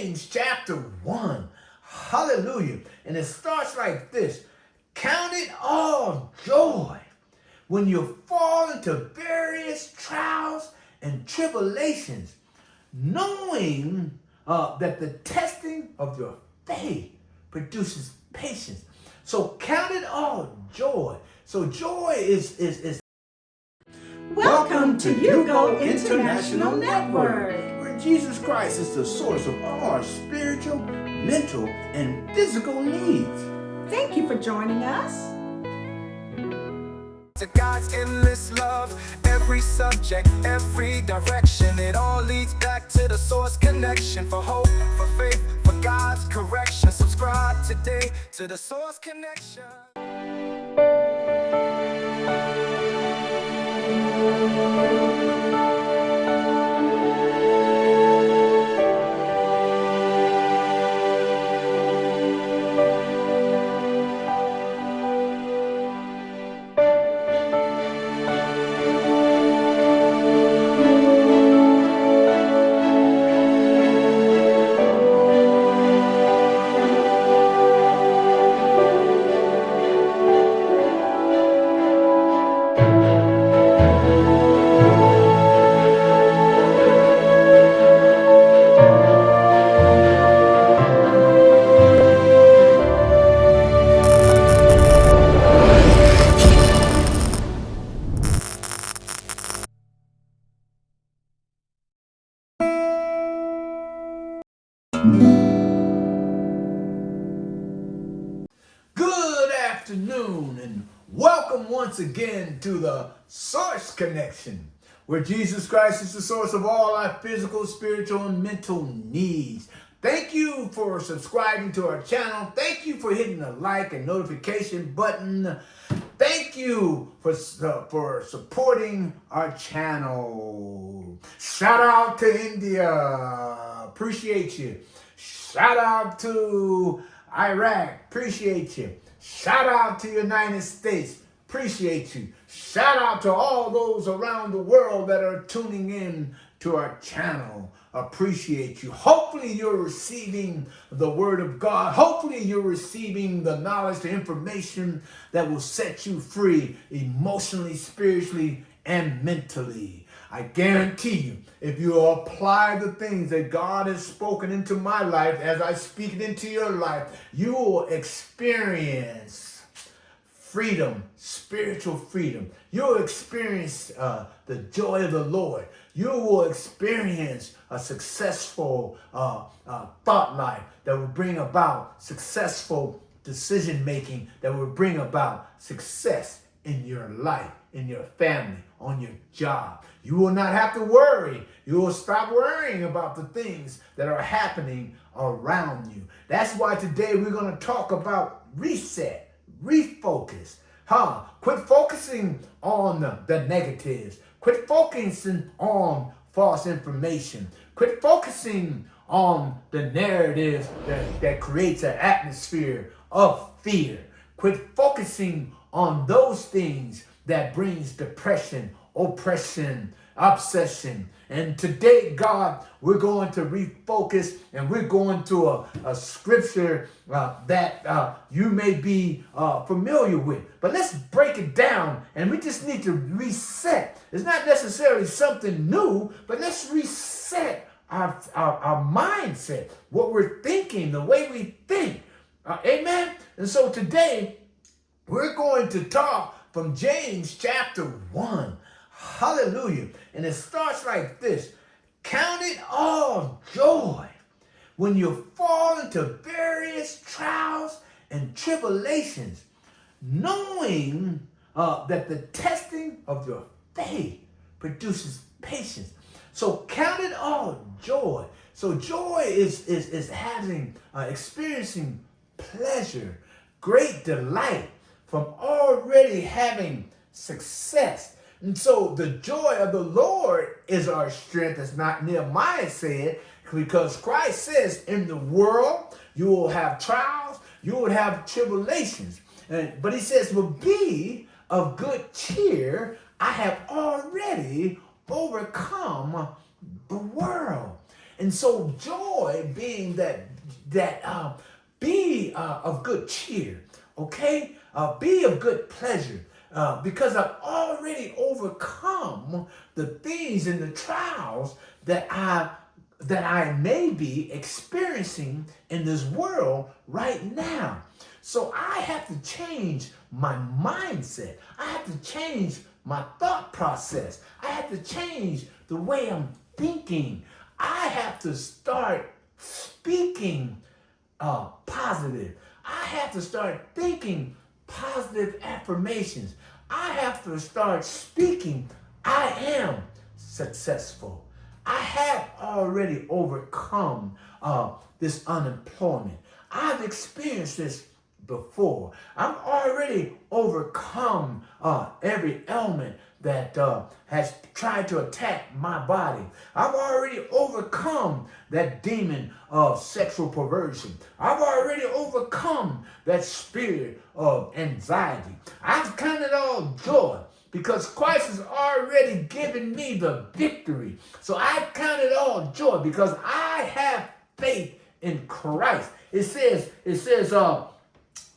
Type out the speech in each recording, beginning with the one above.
James chapter 1. Hallelujah. And it starts like this. Count it all joy when you fall into various trials and tribulations, knowing that the testing of your faith produces patience. So count it all joy. So joy is Welcome to Hugo International Network, where Jesus Christ is the source of all our spiritual, mental, and physical needs. Thank you for joining us. To God's endless love, every subject, every direction, it all leads back to the source connection. For hope, for faith, for God's correction. Subscribe today to the source connection. Good afternoon and welcome once again to the Source Connection, where Jesus Christ is the source of all our physical, spiritual, and mental needs. Thank you for subscribing to our channel. Thank you for hitting the like and notification button. Thank you for supporting our channel. Shout out to India. Appreciate you. Shout out to Iraq, appreciate you. Shout out to United States, appreciate you. Shout out to all those around the world that are tuning in to our channel, appreciate you. Hopefully you're receiving the word of God. Hopefully you're receiving the knowledge, the information that will set you free emotionally, spiritually, and mentally. I guarantee you, if you apply the things that God has spoken into my life as I speak it into your life, you will experience freedom, spiritual freedom. You'll experience the joy of the Lord. You will experience a successful thought life that will bring about successful decision making, that will bring about success in your life, in your family, on your job. You will not have to worry. You will stop worrying about the things that are happening around you. That's why today we're going to talk about reset, refocus. Quit focusing on the negatives. Quit focusing on false information. Quit focusing on the narratives that creates an atmosphere of fear. Quit focusing on those things that brings depression, oppression, obsession. And today, God, we're going to refocus, and we're going to a scripture that you may be familiar with. But let's break it down, and we just need to reset. It's not necessarily something new, but let's reset our mindset, what we're thinking, the way we think. Amen? And so today, we're going to talk from James chapter 1. Hallelujah. And it starts like this. Count it all joy when you fall into various trials and tribulations, knowing that the testing of your faith produces patience. So count it all joy. So joy is having, experiencing pleasure, great delight from already having success. And so the joy of the Lord is our strength, as not Nehemiah said, because Christ says in the world you will have trials, you will have tribulations. But he says, well, be of good cheer. I have already overcome the world. And so joy being be of good cheer, okay? Be of good pleasure, because I've already overcome the things and the trials that I may be experiencing in this world right now. So I have to change my mindset. I have to change my thought process. I have to change the way I'm thinking. I have to start speaking positive. I have to start thinking positive affirmations. I have to start speaking, I am successful. I have already overcome this unemployment. I've experienced this before. I've already overcome every ailment that has tried to attack my body. I've already overcome that demon of sexual perversion. I've already overcome that spirit of anxiety. I've counted all joy because Christ has already given me the victory. So I count it all joy because I have faith in Christ. It says,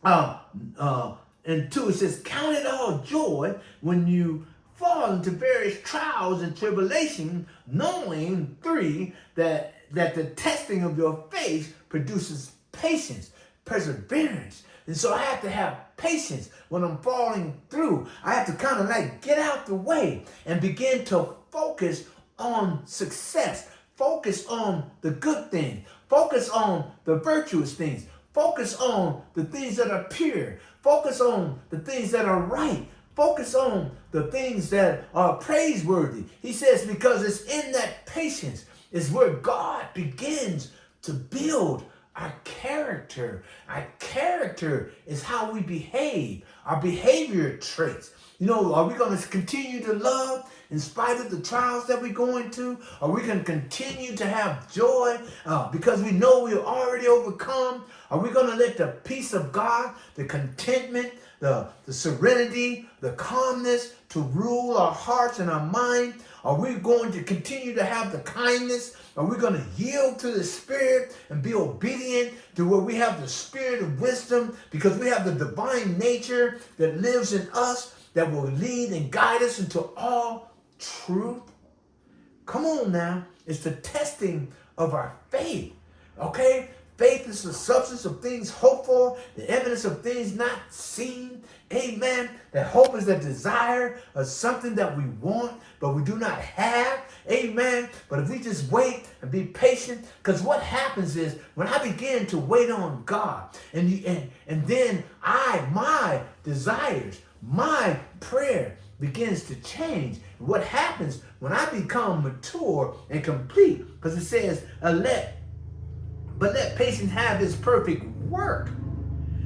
and 2, it says, count it all joy when you fall into various trials and tribulations, knowing 3, that the testing of your faith produces patience, perseverance. And so I have to have patience when I'm falling through. I have to kind of like get out the way and begin to focus on success. Focus on the good things. Focus on the virtuous things. Focus on the things that are pure. Focus on the things that are right. Focus on the things that are praiseworthy. He says, because it's in that patience is where God begins to build our character. Our character is how we behave, our behavior traits. You know, are we going to continue to love in spite of the trials that we're going to? Are we going to continue to have joy because we know we're already overcome? Are we going to let the peace of God, the contentment, the serenity, the calmness to rule our hearts and our mind? Are we going to continue to have the kindness? Are we going to yield to the Spirit and be obedient to where we have the spirit of wisdom because we have the divine nature that lives in us that will lead and guide us into all truth? Come on now. It's the testing of our faith. Okay? Faith is the substance of things hoped for, the evidence of things not seen. Amen. That hope is the desire of something that we want, but we do not have. Amen. But if we just wait and be patient, because what happens is when I begin to wait on God, and then my desires, my prayer begins to change. What happens when I become mature and complete? Because it says, but let patience have its perfect work,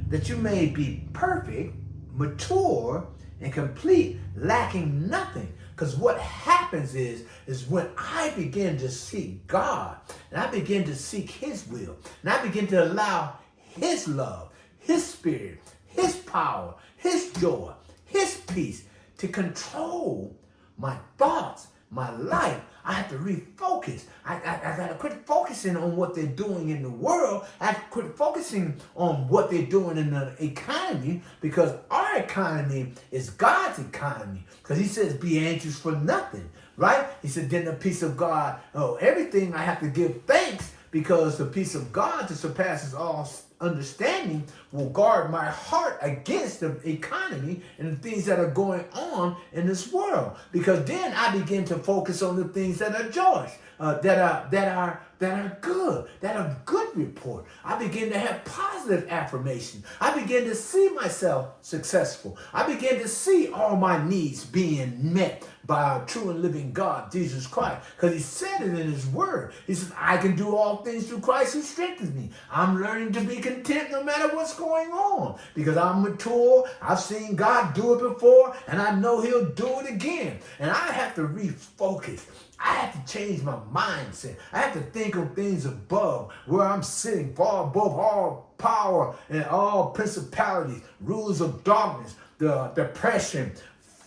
that you may be perfect, mature, and complete, lacking nothing. Because what happens is when I begin to seek God, and I begin to seek His will, and I begin to allow His love, His Spirit, His power, His joy, His peace to control my thoughts, my life, I have to refocus. I got to quit focusing on what they're doing in the world. I have to quit focusing on what they're doing in the economy, because our economy is God's economy. Because He says, be anxious for nothing, right? He said, then the peace of God, everything I have to give thanks, because the peace of God that surpasses all understanding will guard my heart against the economy and the things that are going on in this world. Because then I begin to focus on the things that are joyous, that are good, that are good report. I begin to have positive affirmation. I begin to see myself successful. I begin to see all my needs being met by our true and living God, Jesus Christ. Because He said it in His word. He says, I can do all things through Christ who strengthens me. I'm learning to be content no matter what's going on, because I'm mature. I've seen God do it before, and I know He'll do it again. And I have to refocus. I have to change my mindset. I have to think of things above, where I'm sitting far above all power and all principalities, rulers of darkness, the depression,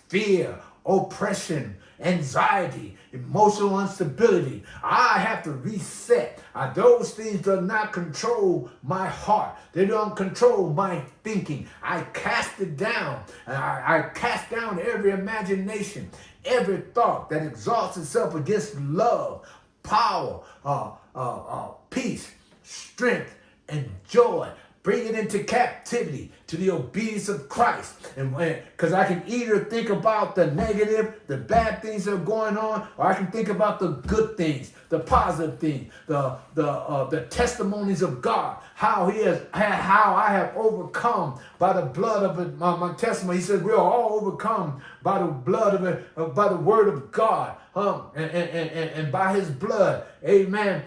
fear, oppression, anxiety, emotional instability. I have to reset. Those things do not control my heart. They don't control my thinking. I cast it down. I cast down every imagination, every thought that exalts itself against love, power, peace, strength, and joy. Bring it into captivity to the obedience of Christ. And because I can either think about the negative, the bad things that are going on, or I can think about the good things, the positive things, the testimonies of God, how I have overcome by the blood of it, my testimony. He says we are all overcome by the blood of it, by the word of God, and by His blood. Amen.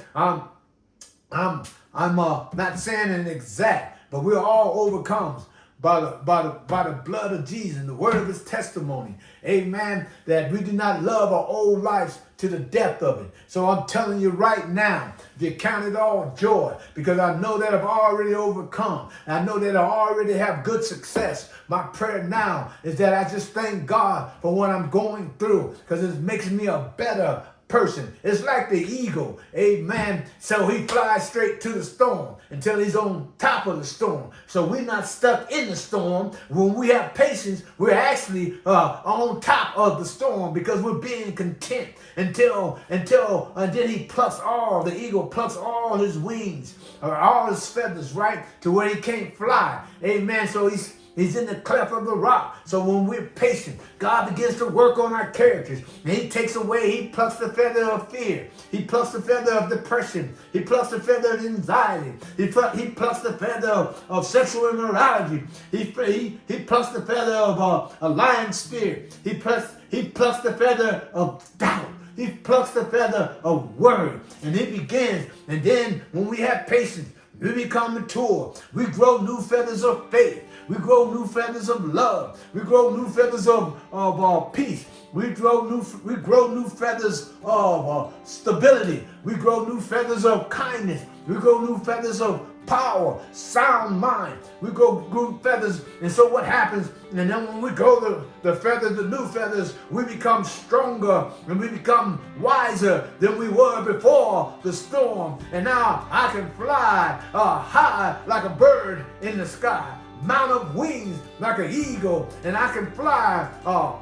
I'm not saying an exact, but we're all overcome by the blood of Jesus and the word of His testimony. Amen. That we do not love our old lives to the depth of it. So I'm telling you right now, you count it all joy, because I know that I've already overcome. I know that I already have good success. My prayer now is that I just thank God for what I'm going through, because it makes me a better person. It's like the eagle, amen. So he flies straight to the storm until he's on top of the storm. So we're not stuck in the storm. When we have patience, we're actually on top of the storm, because we're being content until then he plucks the eagle plucks all his wings, or all his feathers, right, to where he can't fly, amen. So He's in the cleft of the rock. So when we're patient, God begins to work on our characters. And He takes away, He plucks the feather of fear. He plucks the feather of depression. He plucks the feather of anxiety. He plucks the feather of sexual immorality. He plucks the feather of a lying spirit. He plucks the feather of doubt. He plucks the feather of worry. And it begins. And then when we have patience, we become mature. We grow new feathers of faith. We grow new feathers of love. We grow new feathers of peace. We grow new feathers of stability. We grow new feathers of kindness. We grow new feathers of power, sound mind. We grow new feathers. And so what happens? And then when we grow the new feathers, we become stronger and we become wiser than we were before the storm. And now I can fly high like a bird in the sky, mount up wings like an eagle, and I can fly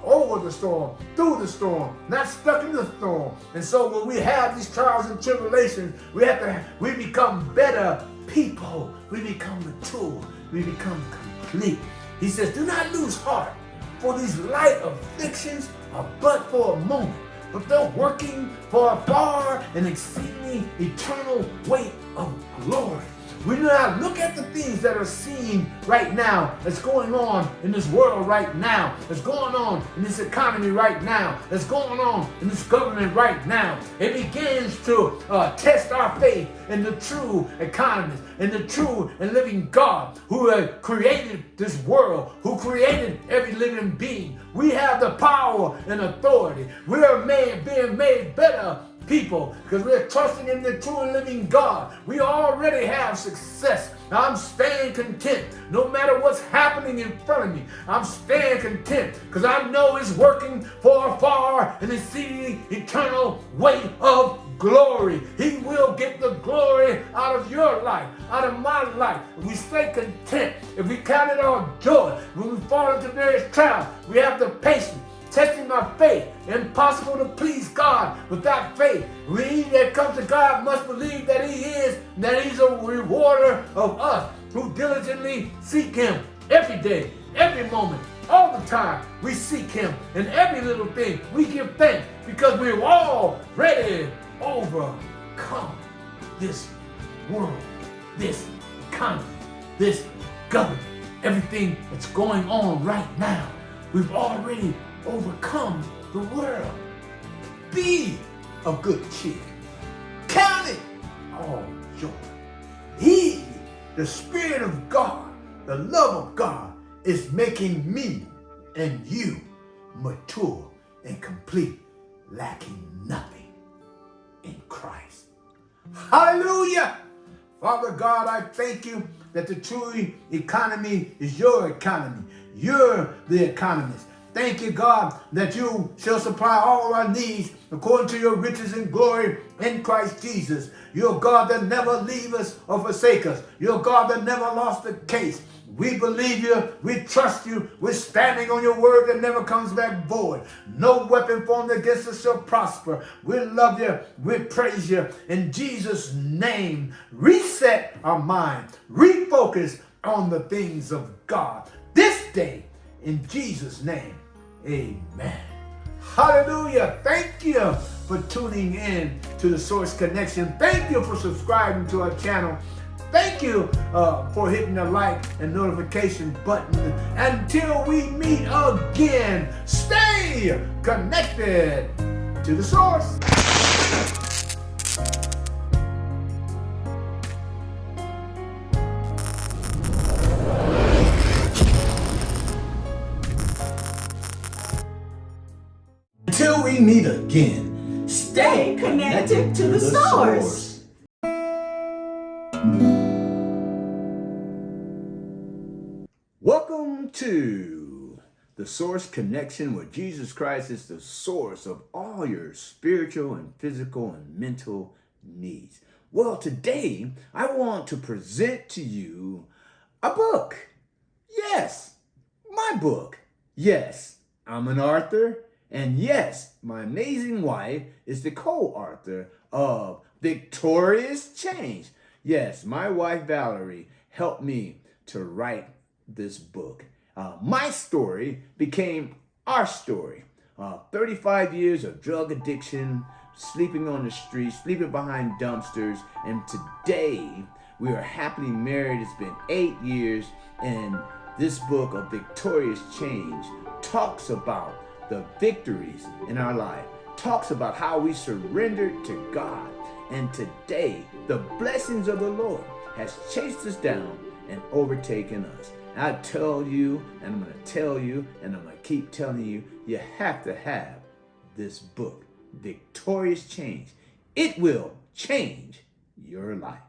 over the storm, through the storm, not stuck in the storm. And so when we have these trials and tribulations, we become better people. We become mature. We become complete. He says, do not lose heart, for these light afflictions are but for a moment, but they're working for a far and exceedingly eternal weight of glory. We do not look at the things that are seen right now, that's going on in this world right now, that's going on in this economy right now, that's going on in this government right now. It begins to test our faith in the true economist, in the true and living God who created this world, who created every living being. We have the power and authority. We are being made better people because we're trusting in the true and living God. We already have success. I'm staying content no matter what's happening in front of me. I'm staying content because I know it's working for a far and exceeding eternal weight of glory. He will get the glory out of your life, out of my life. If we stay content, if we count it all joy, when we fall into various trials, we have the patience, testing our faith. Impossible to please God without faith. We that come to God must believe that He is, that He's a rewarder of us who diligently seek Him every day, every moment, all the time. We seek Him in every little thing. We give thanks because we've already overcome this world, this economy, this government, everything that's going on right now. We've already overcome the world. Be of good cheer. Count it all joy. He, the Spirit of God, the love of God, is making me and you mature and complete, lacking nothing in Christ. Hallelujah! Father God, I thank you that the true economy is your economy. You're the economist. Thank you, God, that you shall supply all our needs according to your riches and glory in Christ Jesus. You're God that never leave us or forsake us. You're God that never lost a case. We believe you. We trust you. We're standing on your word that never comes back void. No weapon formed against us shall prosper. We love you. We praise you. In Jesus' name, reset our mind. Refocus on the things of God. This day, in Jesus' name, amen. Hallelujah. Thank you for tuning in to the Source Connection. Thank you for subscribing to our channel. Thank you for hitting the like and notification button. Until we meet again, stay connected to the source. Until we meet again, Stay connected to the source. Welcome to the Source Connection, where Jesus Christ is the source of all your spiritual and physical and mental needs. Well, today I want to present to you a book. Yes, my book. Yes, I'm an author. And yes, my amazing wife is the co-author of Victorious Change. Yes, my wife Valerie helped me to write this book. My story became our story. 35 years of drug addiction, sleeping on the streets, sleeping behind dumpsters, and today we are happily married. It's been 8 years, and this book of Victorious Change talks about the victories in our life, talks about how we surrendered to God, and today the blessings of the Lord has chased us down and overtaken us. I tell you, and I'm going to tell you, and I'm going to keep telling you, you have to have this book, Victorious Change. It will change your life.